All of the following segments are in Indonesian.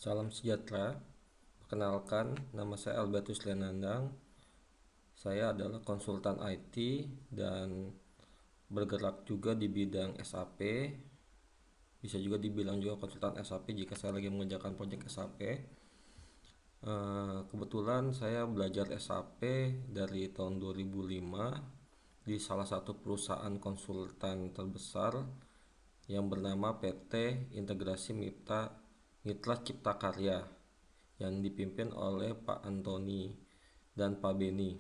Salam sejahtera. Perkenalkan, nama saya Albertus Lenandang. Saya adalah konsultan IT dan bergerak juga di bidang SAP. Bisa juga dibilang juga konsultan SAP jika saya lagi mengerjakan proyek SAP. Kebetulan saya belajar SAP dari tahun 2005 di salah satu perusahaan konsultan terbesar yang bernama PT Integrasi Mitra Cipta Karya yang dipimpin oleh Pak Antoni dan Pak Beni.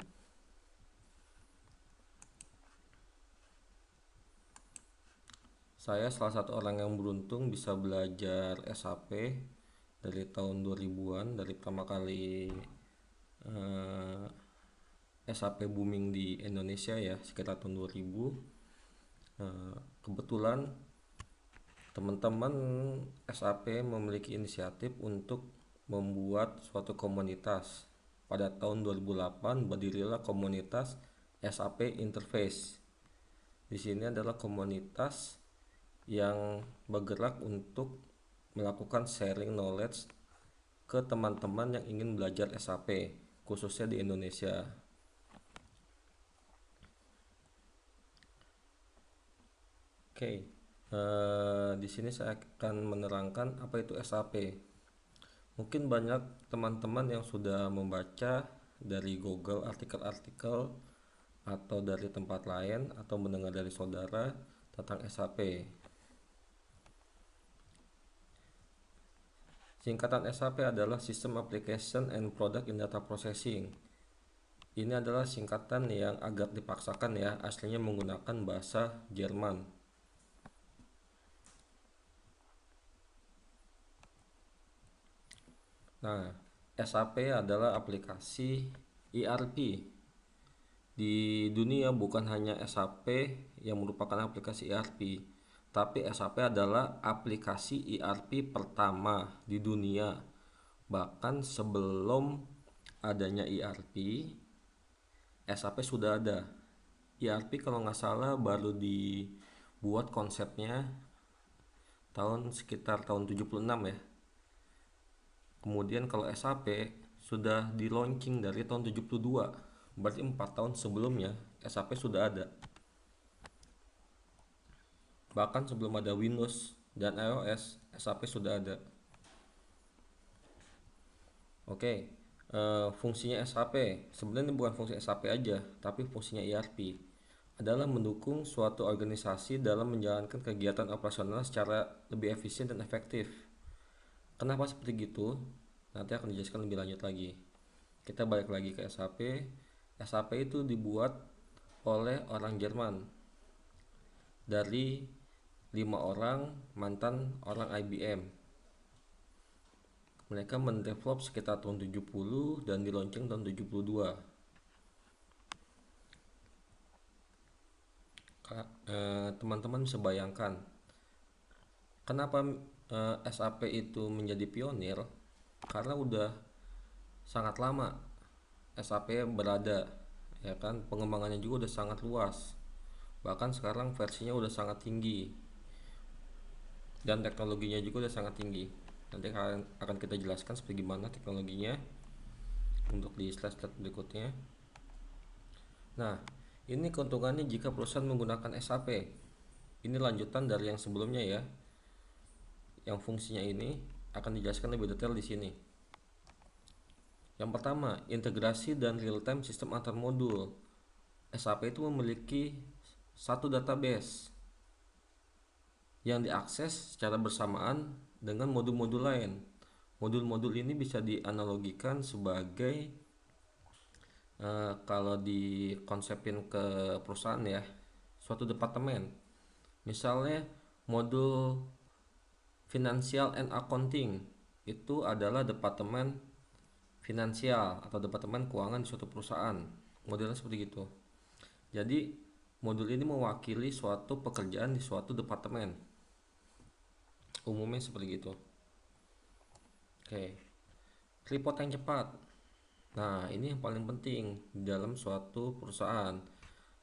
Saya salah satu orang yang beruntung bisa belajar SAP dari tahun 2000-an, dari pertama kali eh, SAP booming di Indonesia ya, sekitar tahun 2000. Kebetulan teman-teman SAP memiliki inisiatif untuk membuat suatu komunitas. Pada tahun 2008 berdirilah komunitas SAP Interface. Di sini adalah komunitas yang bergerak untuk melakukan sharing knowledge ke teman-teman yang ingin belajar SAP, khususnya di Indonesia. Oke, di sini saya akan menerangkan apa itu SAP. Mungkin banyak teman-teman yang sudah membaca dari Google artikel-artikel atau dari tempat lain atau mendengar dari saudara tentang SAP. Singkatan SAP adalah System Application and Product in Data Processing. Ini adalah singkatan yang agak dipaksakan ya, aslinya menggunakan bahasa Jerman. Nah, SAP adalah aplikasi ERP. Di dunia bukan hanya SAP yang merupakan aplikasi ERP, tapi SAP adalah aplikasi ERP pertama di dunia. Bahkan sebelum adanya ERP, SAP sudah ada. ERP kalau nggak salah baru dibuat konsepnya sekitar tahun 76 ya. Kemudian kalau SAP sudah di launching dari tahun 72. Berarti 4 tahun sebelumnya SAP sudah ada. Bahkan sebelum ada Windows dan iOS, SAP sudah ada. Oke, fungsinya SAP sebenarnya bukan fungsi SAP aja, tapi fungsinya ERP adalah mendukung suatu organisasi dalam menjalankan kegiatan operasional secara lebih efisien dan efektif. Kenapa seperti gitu? Nanti akan dijelaskan lebih lanjut lagi. Kita balik lagi ke SAP. SAP itu dibuat oleh orang Jerman dari 5 orang mantan orang IBM. Mereka mendevelop sekitar tahun 70 dan diluncurkan tahun 72. Teman-teman bisa bayangkan kenapa SAP itu menjadi pionir, karena udah sangat lama SAP berada, ya kan, pengembangannya juga udah sangat luas, bahkan sekarang versinya udah sangat tinggi dan teknologinya juga udah sangat tinggi. Nanti akan kita jelaskan seperti gimana teknologinya untuk di slide-slide berikutnya. Nah, ini keuntungannya jika perusahaan menggunakan SAP. Ini lanjutan dari yang sebelumnya ya. Yang fungsinya ini akan dijelaskan lebih detail di sini. Yang pertama, integrasi dan real-time sistem antar modul. SAP itu memiliki satu database yang diakses secara bersamaan dengan modul-modul lain. Modul-modul ini bisa dianalogikan sebagai kalau dikonsepin ke perusahaan ya, suatu departemen. Misalnya modul Financial and Accounting itu adalah departemen finansial atau departemen keuangan di suatu perusahaan. Modelnya seperti itu. Jadi modul ini mewakili suatu pekerjaan di suatu departemen. Umumnya seperti itu. Oke. Report yang cepat. Nah, ini yang paling penting di dalam suatu perusahaan.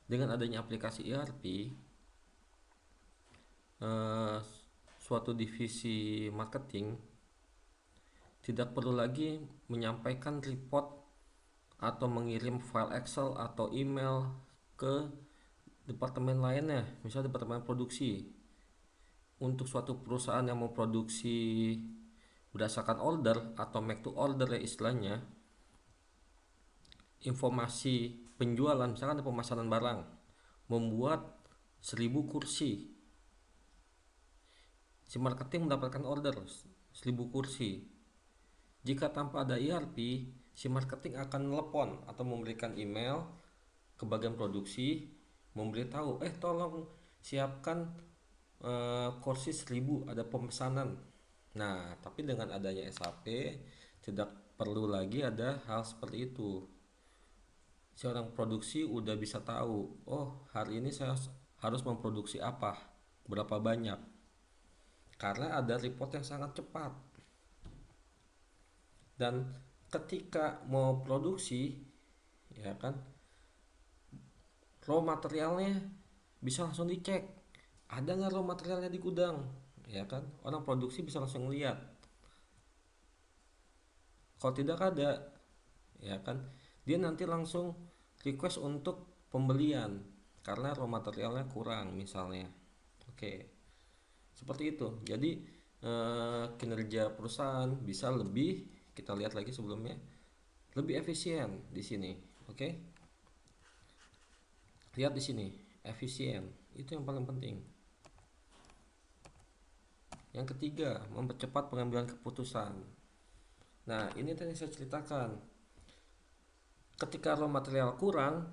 Dengan adanya aplikasi ERP, suatu divisi marketing tidak perlu lagi menyampaikan report atau mengirim file Excel atau email ke departemen lainnya, misalnya departemen produksi. Untuk suatu perusahaan yang mau produksi berdasarkan order atau make to order ya istilahnya, informasi penjualan misalkan ada pemesanan barang, membuat 1.000 kursi, si marketing mendapatkan order 1.000 kursi. Jika tanpa ada ERP, si marketing akan telepon atau memberikan email ke bagian produksi, memberitahu tolong siapkan kursi 1.000, ada pemesanan. Nah, tapi dengan adanya SAP tidak perlu lagi ada hal seperti itu. Seorang produksi udah bisa tahu, oh hari ini saya harus memproduksi apa, berapa banyak, karena ada report yang sangat cepat. Dan ketika mau produksi, ya kan, raw materialnya bisa langsung dicek, ada nggak raw materialnya di gudang, ya kan, orang produksi bisa langsung lihat. Kalau tidak ada, ya kan, dia nanti langsung request untuk pembelian karena raw materialnya kurang misalnya. Oke, seperti itu. Jadi kinerja perusahaan bisa lebih, kita lihat lagi sebelumnya, lebih efisien di sini. Oke, lihat di sini, efisien itu yang paling penting. Yang ketiga, mempercepat pengambilan keputusan. Nah, ini tadi saya ceritakan, ketika raw material kurang,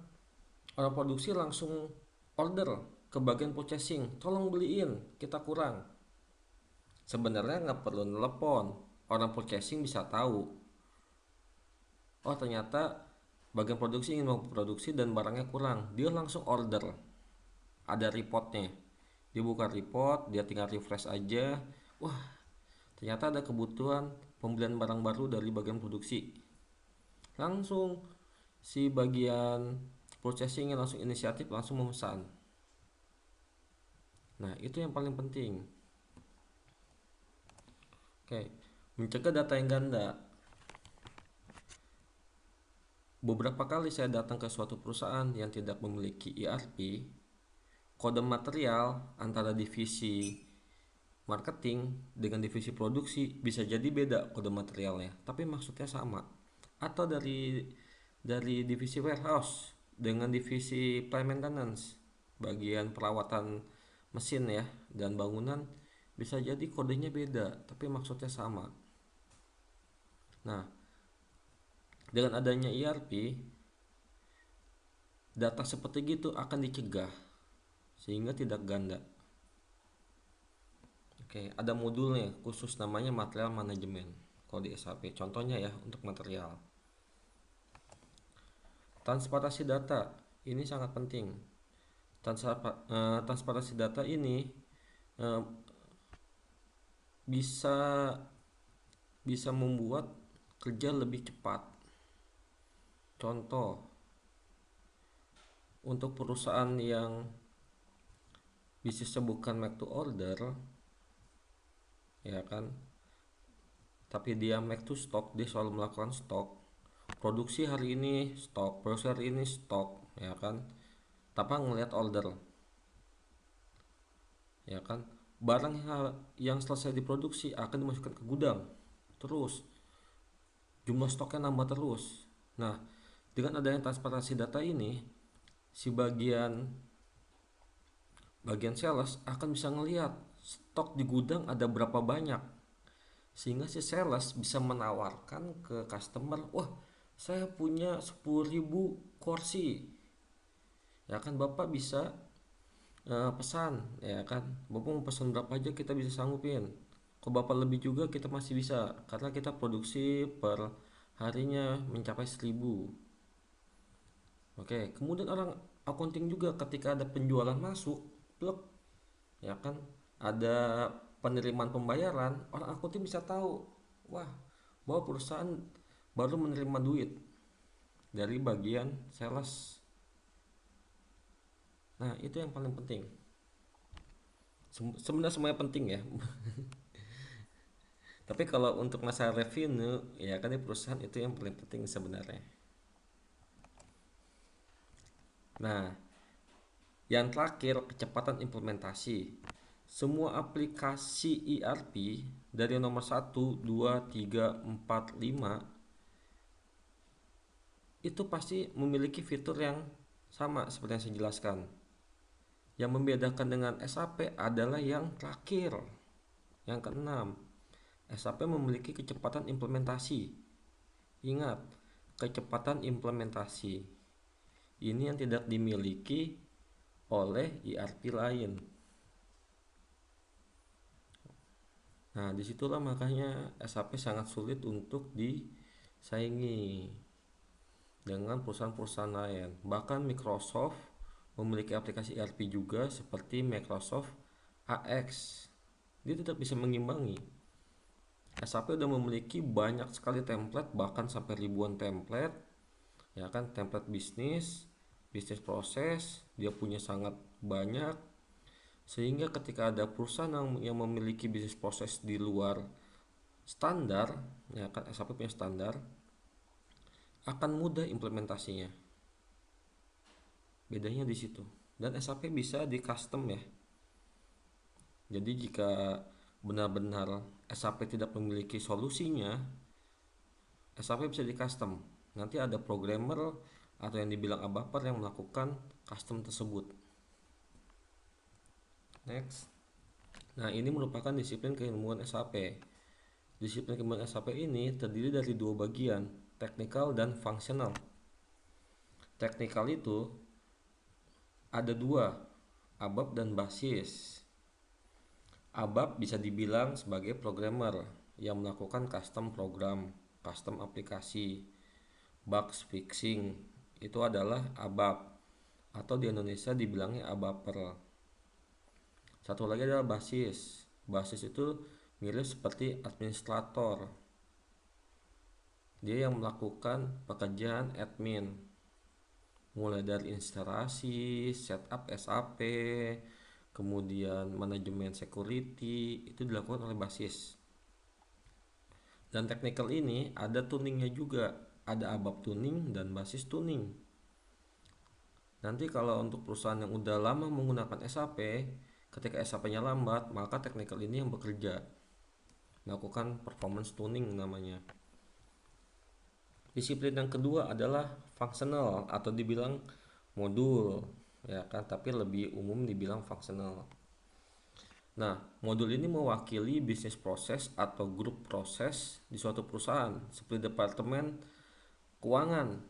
orang produksi langsung order ke bagian purchasing, tolong beliin, kita kurang. Sebenarnya nggak perlu nelpon, orang purchasing bisa tahu, oh ternyata bagian produksi ingin memproduksi dan barangnya kurang, dia langsung order, ada reportnya, dia buka report, dia tinggal refresh aja, wah ternyata ada kebutuhan pembelian barang baru dari bagian produksi, langsung si bagian purchasing langsung inisiatif, langsung memesan. Nah itu yang paling penting. Oke, mencegah data yang ganda. Beberapa kali saya datang ke suatu perusahaan yang tidak memiliki ERP, kode material antara divisi marketing dengan divisi produksi bisa jadi beda kode materialnya, tapi maksudnya sama. Atau dari divisi warehouse dengan divisi plant maintenance, bagian perawatan mesin ya dan bangunan, bisa jadi kodenya beda tapi maksudnya sama. Nah, dengan adanya ERP, data seperti gitu akan dicegah sehingga tidak ganda. Oke, ada modulnya khusus namanya material manajemen kalau di SAP. Contohnya ya untuk material. Transparansi data ini sangat penting. Transparansi data ini eh, bisa bisa membuat kerja lebih cepat. Contoh, untuk perusahaan yang bisnisnya bukan make to order, ya kan, tapi dia make to stock, dia selalu melakukan stok, produksi hari ini stok, produksi hari ini stok, ya kan, tanpa ngelihat order, ya kan, barang yang selesai diproduksi akan dimasukkan ke gudang, terus jumlah stoknya nambah terus. Nah, dengan adanya transparansi data ini, si bagian sales akan bisa ngelihat stok di gudang ada berapa banyak, sehingga si sales bisa menawarkan ke customer, wah saya punya 10.000 kursi, ya kan, bapak bisa pesan, ya kan, bapak mau pesan berapa aja kita bisa sanggupin, kalau bapak lebih juga kita masih bisa karena kita produksi per harinya mencapai 1.000. Oke, kemudian orang accounting juga ketika ada penjualan masuk, plek, ya kan, ada penerimaan pembayaran, orang accounting bisa tahu, wah, bahwa perusahaan baru menerima duit dari bagian sales. Nah, itu yang paling penting. Sebenarnya semuanya penting ya. Tapi kalau untuk masalah revenue, ya kan di perusahaan itu yang paling penting sebenarnya. Nah, yang terakhir, kecepatan implementasi. Semua aplikasi ERP dari nomor 1, 2, 3, 4, 5 itu pasti memiliki fitur yang sama seperti yang saya jelaskan. Yang membedakan dengan SAP adalah yang terakhir, yang keenam. SAP memiliki kecepatan implementasi. Ingat, kecepatan implementasi ini yang tidak dimiliki oleh ERP lain. Nah, disitulah makanya SAP sangat sulit untuk disaingi dengan perusahaan-perusahaan lain. Bahkan Microsoft memiliki aplikasi ERP juga seperti Microsoft AX. Dia tidak bisa mengimbangi. SAP sudah memiliki banyak sekali template, bahkan sampai ribuan template. Ya kan, template bisnis, bisnis proses, dia punya sangat banyak. Sehingga ketika ada perusahaan yang memiliki bisnis proses di luar standar, ya kan SAP punya standar, akan mudah implementasinya. Bedanya di situ. Dan SAP bisa di custom ya. Jadi jika benar-benar SAP tidak memiliki solusinya, SAP bisa di custom. Nanti ada programmer atau yang dibilang ABAPer yang melakukan custom tersebut. Next. Nah, ini merupakan disiplin keilmuan SAP. Disiplin keilmuan SAP ini terdiri dari dua bagian, teknikal dan fungsional. Teknikal itu ada dua, ABAP dan basis. ABAP bisa dibilang sebagai programmer yang melakukan custom program, custom aplikasi, bug fixing. Itu adalah ABAP atau di Indonesia dibilangnya ABAPer. Satu lagi adalah basis. Basis itu mirip seperti administrator. Dia yang melakukan pekerjaan admin, mulai dari instalasi, setup SAP, kemudian manajemen security, itu dilakukan oleh basis. Dan technical ini ada tuningnya juga, ada ABAP tuning dan basis tuning. Nanti kalau untuk perusahaan yang udah lama menggunakan SAP, ketika SAP-nya lambat, maka technical ini yang bekerja, melakukan performance tuning namanya. Disiplin yang kedua adalah functional atau dibilang modul, ya kan, tapi lebih umum dibilang functional. Nah, modul ini mewakili bisnis proses atau grup proses di suatu perusahaan seperti departemen keuangan.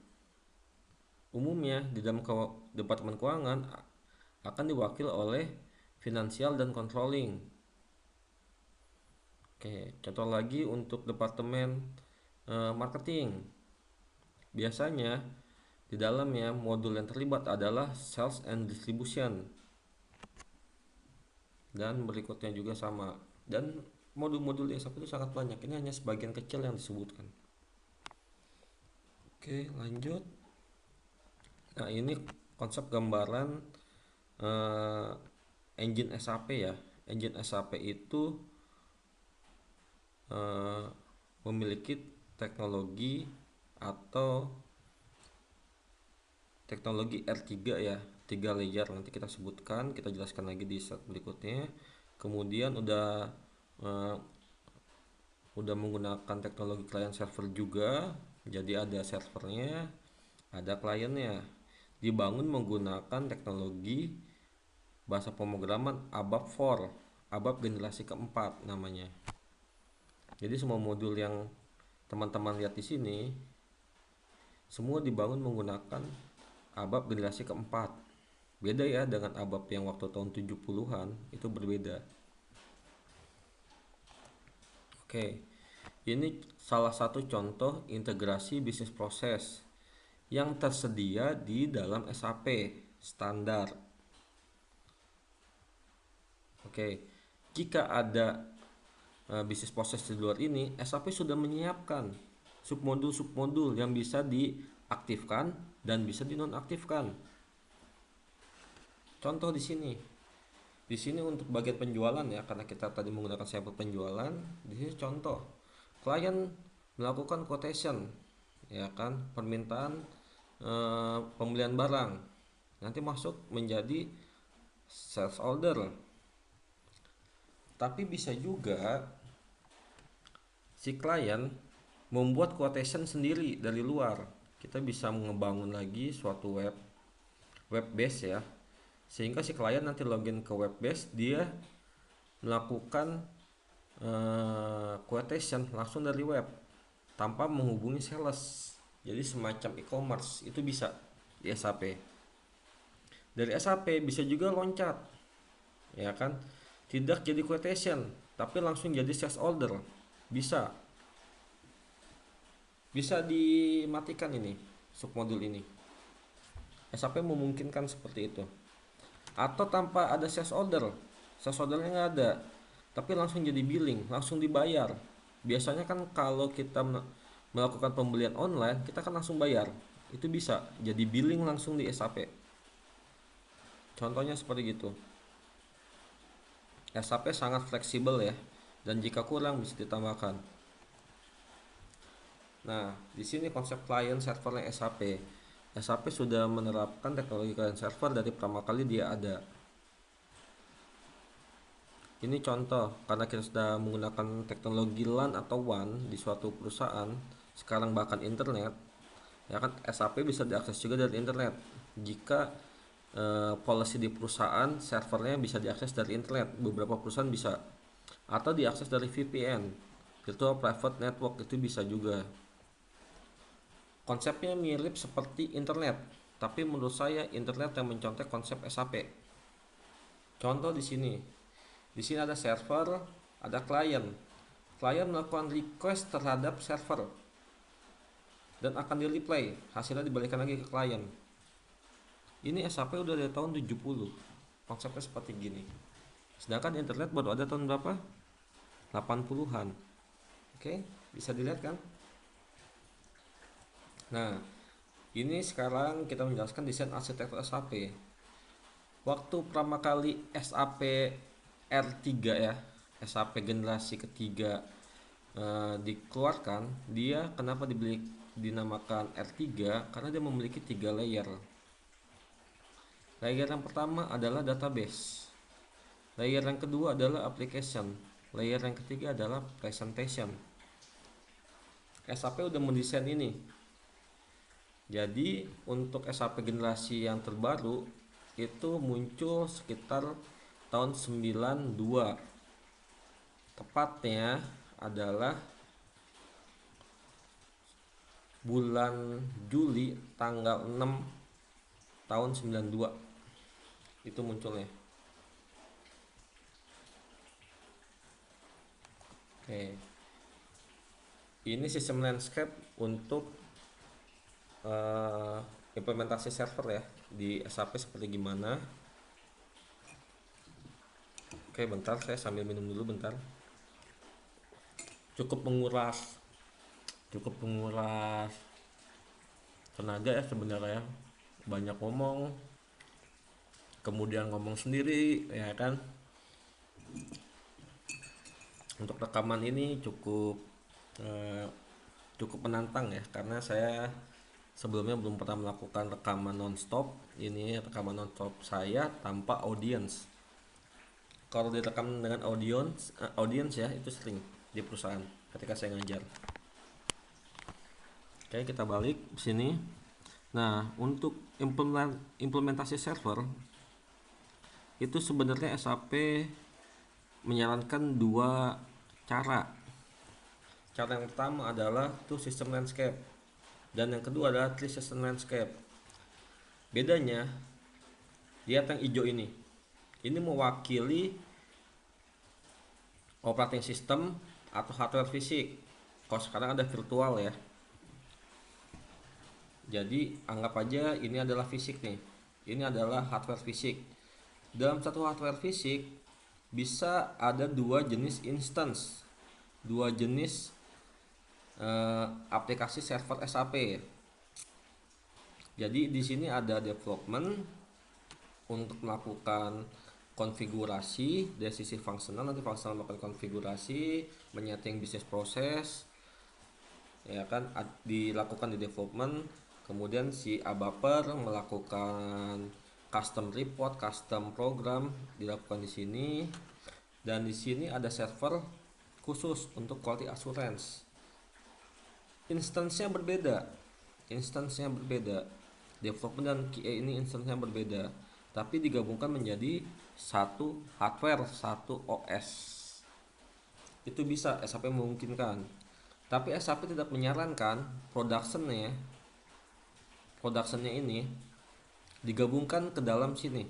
Umumnya di dalam departemen keuangan akan diwakili oleh finansial dan controlling. Oke, contoh lagi untuk departemen marketing. Biasanya di dalamnya modul yang terlibat adalah sales and distribution. Dan berikutnya juga sama. Dan modul-modul di SAP itu sangat banyak. Ini hanya sebagian kecil yang disebutkan. Oke, lanjut. Nah, ini konsep gambaran engine SAP ya. Engine SAP itu memiliki teknologi atau teknologi R3 ya, 3 layer, nanti kita sebutkan, kita jelaskan lagi di slide berikutnya. Kemudian udah menggunakan teknologi client server juga, jadi ada servernya, ada kliennya. Dibangun menggunakan teknologi bahasa pemrograman ABAP 4, ABAP generasi keempat namanya. Jadi semua modul yang teman-teman lihat di sini semua dibangun menggunakan ABAP generasi keempat. Beda ya dengan ABAP yang waktu tahun 70-an, itu berbeda. Oke, ini salah satu contoh integrasi bisnis proses yang tersedia di dalam SAP standar. Oke, jika ada bisnis proses di luar ini, SAP sudah menyiapkan submodul-submodul yang bisa diaktifkan dan bisa dinonaktifkan. Contoh di sini, Di sini untuk bagian penjualan ya, karena kita tadi menggunakan sampel penjualan. Di sini contoh, klien melakukan quotation, ya kan, permintaan pembelian barang, nanti masuk menjadi sales order. Tapi bisa juga si klien membuat quotation sendiri dari luar. Kita bisa ngebangun lagi suatu web base ya, sehingga si klien nanti login ke web base, dia melakukan quotation langsung dari web tanpa menghubungi sales. Jadi semacam e-commerce itu bisa di SAP. Dari SAP bisa juga loncat, ya kan? Tidak jadi quotation, tapi langsung jadi sales order. Bisa. Bisa dimatikan ini submodul ini. SAP memungkinkan seperti itu. Atau tanpa ada sales order. Sales ordernya nggak ada, tapi langsung jadi billing, langsung dibayar. Biasanya kan kalau kita melakukan pembelian online, kita kan langsung bayar. Itu bisa jadi billing langsung di SAP. Contohnya seperti gitu. SAP sangat fleksibel ya, dan jika kurang bisa ditambahkan. Nah, di sini konsep client servernya SAP. SAP sudah menerapkan teknologi client server dari pertama kali dia ada. Ini contoh, karena kita sudah menggunakan teknologi LAN atau WAN di suatu perusahaan, sekarang bahkan internet, ya kan, SAP bisa diakses juga dari internet. Jika policy di perusahaan servernya bisa diakses dari internet, beberapa perusahaan bisa, atau diakses dari VPN, virtual private network, itu bisa juga. Konsepnya mirip seperti internet, tapi menurut saya internet yang mencontek konsep SAP. Contoh di sini. Di sini ada server, ada klien. Klien melakukan request terhadap server dan akan di replay, hasilnya dibalikan lagi ke klien. Ini SAP udah dari tahun 70. Konsepnya seperti gini. Sedangkan internet baru ada tahun berapa? 80-an. Oke, bisa dilihat kan? Nah, ini sekarang kita menjelaskan desain arsitektur SAP. Waktu pertama kali SAP R3 ya, SAP generasi ketiga dikeluarkan, dia kenapa dinamakan R3? Karena dia memiliki 3 layer. Layer yang pertama adalah database. Layer yang kedua adalah application. Layer yang ketiga adalah presentation. SAP udah mendesain ini. Jadi untuk SAP generasi yang terbaru itu muncul sekitar tahun 92. Tepatnya adalah bulan Juli tanggal 6 tahun 92 itu munculnya. Oke. Ini sistem landscape untuk implementasi server ya di SAP seperti gimana. Oke, bentar saya sambil minum dulu bentar. Cukup menguras tenaga ya sebenarnya. Banyak ngomong, kemudian ngomong sendiri ya kan. Untuk rekaman ini cukup menantang ya, karena saya sebelumnya belum pernah melakukan rekaman nonstop. Ini rekaman nonstop saya tanpa audience. Kalau direkam dengan audience ya itu sering di perusahaan ketika saya ngajar. Oke, kita balik ke sini. Nah, untuk implementasi server itu sebenarnya SAP menyarankan dua cara. Cara yang pertama adalah two system landscape, dan yang kedua adalah three system landscape. Bedanya, lihat yang hijau ini mewakili operating system atau hardware fisik. Kalau sekarang ada virtual ya. Jadi anggap aja ini adalah fisik nih. Ini adalah hardware fisik. Dalam satu hardware fisik bisa ada dua jenis instance, dua jenis aplikasi server SAP. Jadi di sini ada development untuk melakukan konfigurasi dari sisi fungsional, nanti fungsional melakukan konfigurasi, menyeting bisnis proses, ya kan, dilakukan di development. Kemudian si ABAPer melakukan custom report, custom program dilakukan di sini. Dan di sini ada server khusus untuk quality assurance. Instansinya berbeda. Development dan QA ini instansinya berbeda, tapi digabungkan menjadi satu hardware, satu OS. Itu bisa SAP memungkinkan. Tapi SAP tidak menyarankan productionnya ini digabungkan ke dalam sini.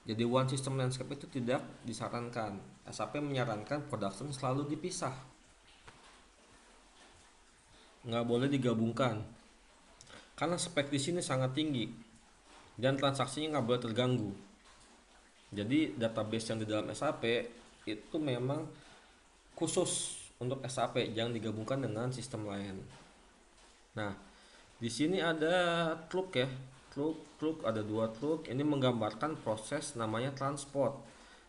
Jadi one system landscape itu tidak disarankan. SAP menyarankan production selalu dipisah, nggak boleh digabungkan karena spek di sini sangat tinggi dan transaksinya nggak boleh terganggu. Jadi database yang di dalam SAP itu memang khusus untuk SAP, jangan digabungkan dengan sistem lain. Nah, di sini ada truk ya, truk ada dua truk. Ini menggambarkan proses namanya transport.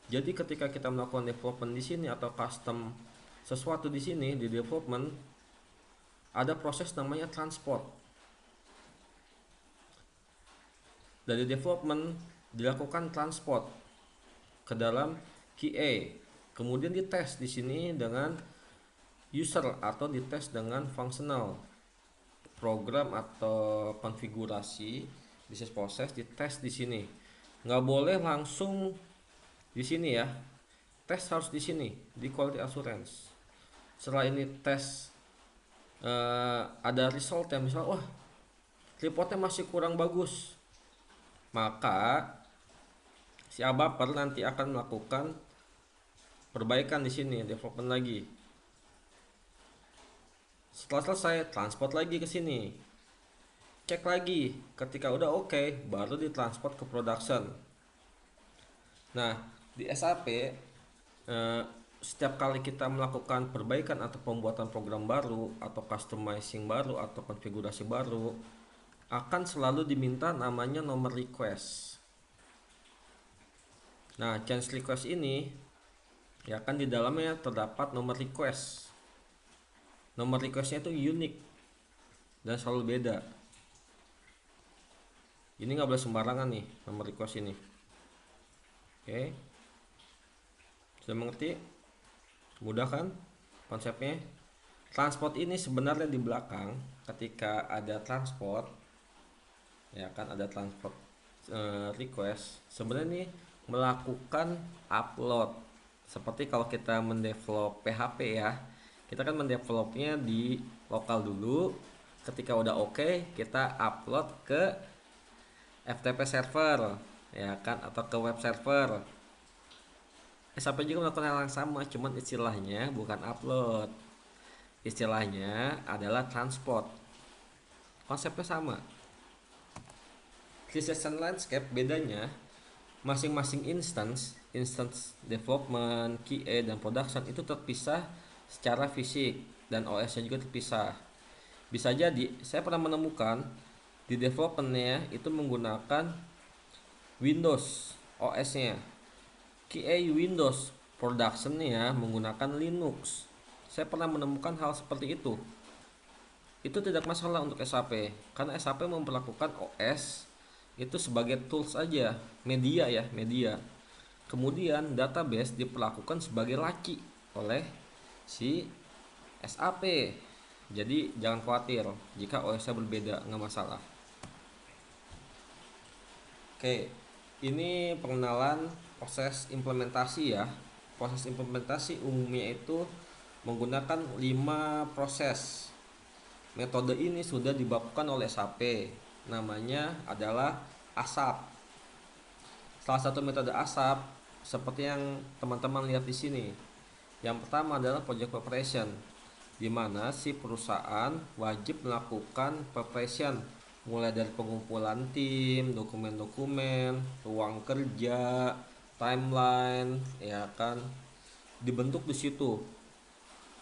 Jadi ketika kita melakukan development di sini atau custom sesuatu di sini di development, ada proses namanya transport. Dari development dilakukan transport ke dalam QA, kemudian dites di sini dengan user atau dites dengan functional program atau konfigurasi bisnis proses, dites di sini. Nggak boleh langsung di sini ya, tes harus di sini di quality assurance. Setelah ini tes ada result ya, misal wah reportnya masih kurang bagus, maka si ABAPer nanti akan melakukan perbaikan di sini, development lagi. Setelah selesai, transport lagi ke sini, cek lagi. Ketika udah oke, baru ditransport ke production. Nah, di SAP setiap kali kita melakukan perbaikan atau pembuatan program baru atau customizing baru atau konfigurasi baru, akan selalu diminta namanya nomor request. Nah, change request ini ya kan di dalamnya terdapat nomor request. Nomor requestnya itu unik dan selalu beda. Ini nggak boleh sembarangan nih nomor request ini. Oke, sudah mengerti? Mudah kan konsepnya? Transport ini sebenarnya di belakang ketika ada transport, ya kan ada transport request, sebenarnya ini melakukan upload. Seperti kalau kita mendevelop PHP ya, kita kan mendevelopnya di lokal dulu. Ketika udah oke, kita upload ke FTP server, ya kan, atau ke web server. SAP juga melakukan hal yang sama, cuman istilahnya bukan upload, istilahnya adalah transport. Konsepnya sama. Creation landscape bedanya masing-masing instance development, QA dan production itu terpisah secara fisik dan OS-nya juga terpisah. Bisa jadi saya pernah menemukan di development-nya itu menggunakan Windows OS-nya, QA Windows, production-nya menggunakan Linux. Saya pernah menemukan hal seperti itu. Itu tidak masalah untuk SAP karena SAP memperlakukan OS itu sebagai tools aja, media. Kemudian database diperlakukan sebagai laki oleh si SAP. Jadi jangan khawatir jika OS-nya berbeda, nggak masalah. Oke, ini pengenalan proses implementasi ya. Proses implementasi umumnya itu menggunakan 5 proses. Metode ini sudah dibakukan oleh SAP. Namanya adalah ASAP. Salah satu metode ASAP seperti yang teman-teman lihat di sini. Yang pertama adalah project preparation, di mana si perusahaan wajib melakukan preparation mulai dari pengumpulan tim, dokumen-dokumen, ruang kerja, timeline, ya kan, dibentuk di situ.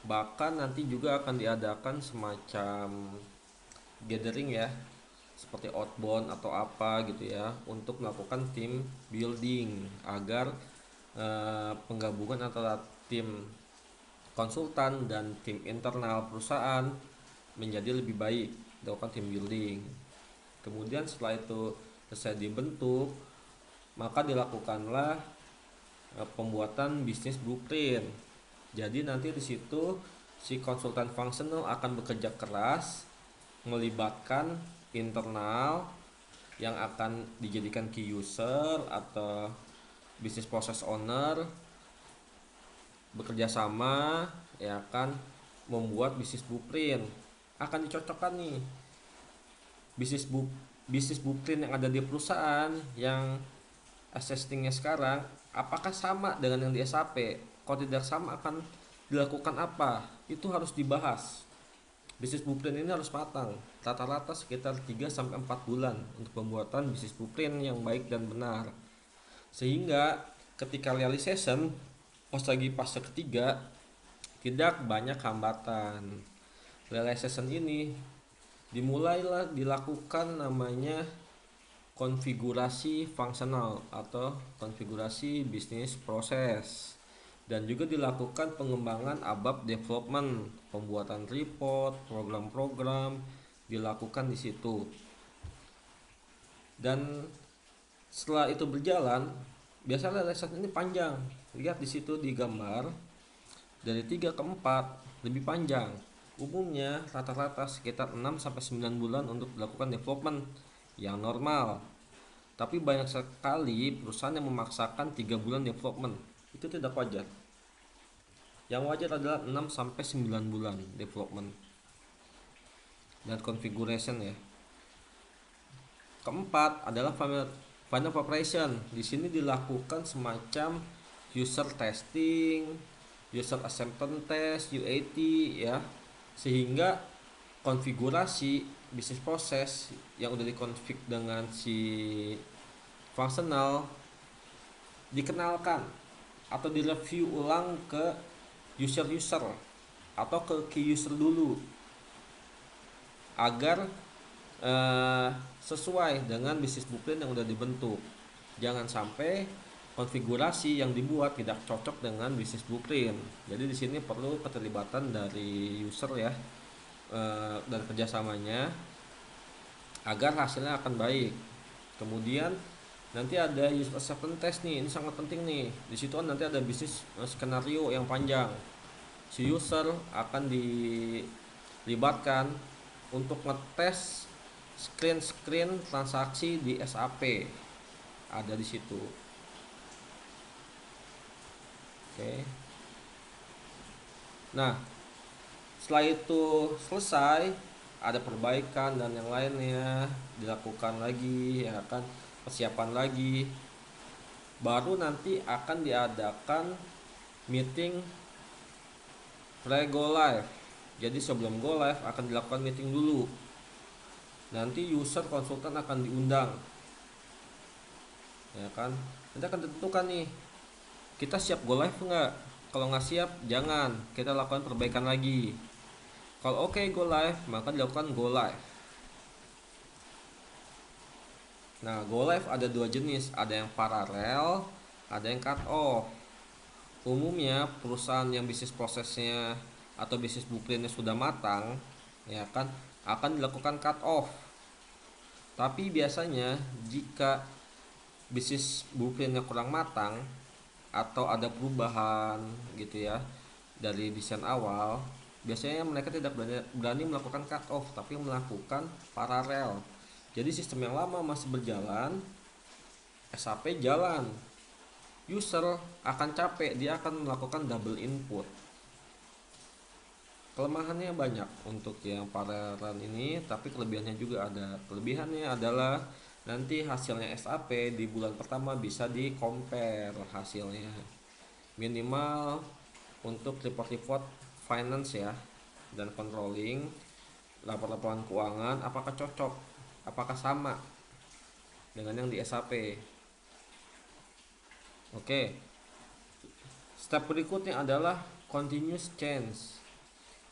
Bahkan nanti juga akan diadakan semacam gathering ya, seperti outbound atau apa gitu ya, untuk melakukan tim building agar penggabungan antara tim konsultan dan tim internal perusahaan menjadi lebih baik, dilakukan tim building. Kemudian setelah itu selesai dibentuk, maka dilakukanlah pembuatan bisnis blueprint. Jadi nanti di situ si konsultan functional akan bekerja keras melibatkan internal yang akan dijadikan key user atau bisnis process owner, bekerja sama ya kan, membuat bisnis blueprint. Akan dicocokkan nih bisnis bu bisnis blueprint yang ada di perusahaan yang assessingnya sekarang, apakah sama dengan yang di SAP. Kalau tidak sama, akan dilakukan apa, itu harus dibahas. Bisnis blueprint ini harus matang, rata-rata sekitar 3-4 bulan untuk pembuatan bisnis blueprint yang baik dan benar, sehingga ketika realization pas lagi fase ketiga tidak banyak hambatan. Realization ini dimulailah dilakukan namanya konfigurasi fungsional atau konfigurasi bisnis proses, dan juga dilakukan pengembangan ABAP development, pembuatan report, program-program dilakukan di situ. Dan setelah itu berjalan, biasanya realization ini panjang. Lihat di situ di gambar, dari 3 ke 4 lebih panjang. Umumnya rata-rata sekitar 6-9 bulan untuk dilakukan development yang normal. Tapi banyak sekali perusahaan yang memaksakan 3 bulan development. Itu tidak wajar. Yang wajar adalah 6-9 bulan development dan configuration ya. Keempat adalah final preparation. Di sini dilakukan semacam user testing, user acceptance test, UAT ya, sehingga konfigurasi bisnis proses yang udah dikonfig dengan si functional dikenalkan atau direview ulang ke user atau ke key user dulu agar sesuai dengan bisnis blueprint yang udah dibentuk. Jangan sampai konfigurasi yang dibuat tidak cocok dengan bisnis blueprint. Jadi di sini perlu keterlibatan dari user ya, dan kerjasamanya agar hasilnya akan baik. Kemudian nanti ada user acceptance test nih, ini sangat penting nih. Di situ kan nanti ada bisnis skenario yang panjang. Si user akan dilibatkan untuk ngetes screen transaksi di SAP, ada di situ. Oke. Nah, setelah itu selesai, ada perbaikan dan yang lainnya dilakukan lagi ya kan, persiapan lagi. Baru nanti akan diadakan meeting pre-go live. Jadi sebelum go live akan dilakukan meeting dulu. Nanti user konsultan akan diundang. Ya kan? Nanti akan ditentukan nih, kita siap go live enggak? Kalau nggak siap, jangan, kita lakukan perbaikan lagi. Kalau oke go live, maka dilakukan go live. Nah, go live ada 2 jenis, ada yang paralel, ada yang cut off. Umumnya perusahaan yang bisnis prosesnya atau bisnis blueprintnya sudah matang, ya kan, akan dilakukan cut off. Tapi biasanya jika bisnis blueprintnya kurang matang atau ada perubahan gitu ya dari desain awal, biasanya mereka tidak berani melakukan cut off, tapi melakukan paralel. Jadi sistem yang lama masih berjalan, SAP jalan, user akan capek, dia akan melakukan double input. Kelemahannya banyak untuk yang paralel ini, tapi kelebihannya juga ada. Kelebihannya adalah nanti hasilnya SAP di bulan pertama bisa di compare hasilnya, minimal untuk report finance ya dan controlling, laporan keuangan apakah cocok, apakah sama dengan yang di SAP. Oke, step berikutnya adalah continuous change.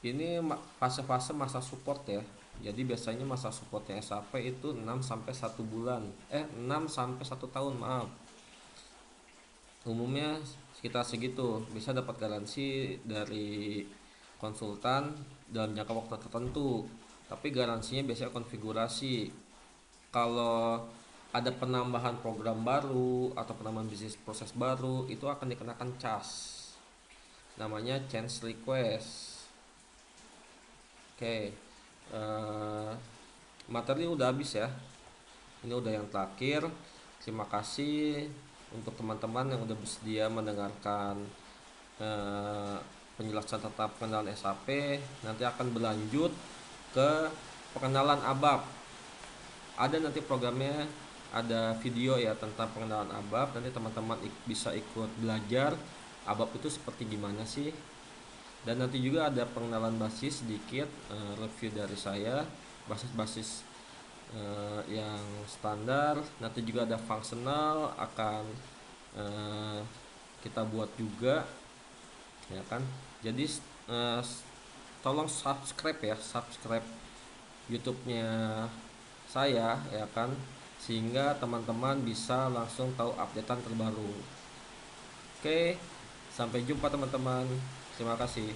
Ini fase-fase masa support ya. Jadi biasanya masa supportnya SAP itu 6 sampai 1 bulan. 6 sampai 1 tahun, maaf. Umumnya sekitar segitu. Bisa dapat garansi dari konsultan dalam jangka waktu tertentu. Tapi garansinya biasanya konfigurasi. Kalau ada penambahan program baru atau penambahan bisnis proses baru, itu akan dikenakan cas. Namanya change request. Oke, materi udah habis ya. Ini udah yang terakhir. Terima kasih untuk teman-teman yang udah bersedia mendengarkan eh, penjelasan tentang pengenalan SAP. Nanti akan berlanjut ke pengenalan ABAP. Ada nanti programnya, ada video ya tentang pengenalan ABAP. Nanti teman-teman bisa ikut belajar ABAP itu seperti gimana sih. Dan nanti juga ada pengenalan basis sedikit, review dari saya, basis-basis yang standar. Nanti juga ada fungsional akan eh, kita buat juga, ya kan. Jadi eh, tolong subscribe ya, subscribe YouTube-nya saya, ya kan, sehingga teman-teman bisa langsung tahu updatean terbaru. Oke, sampai jumpa teman-teman. Terima kasih.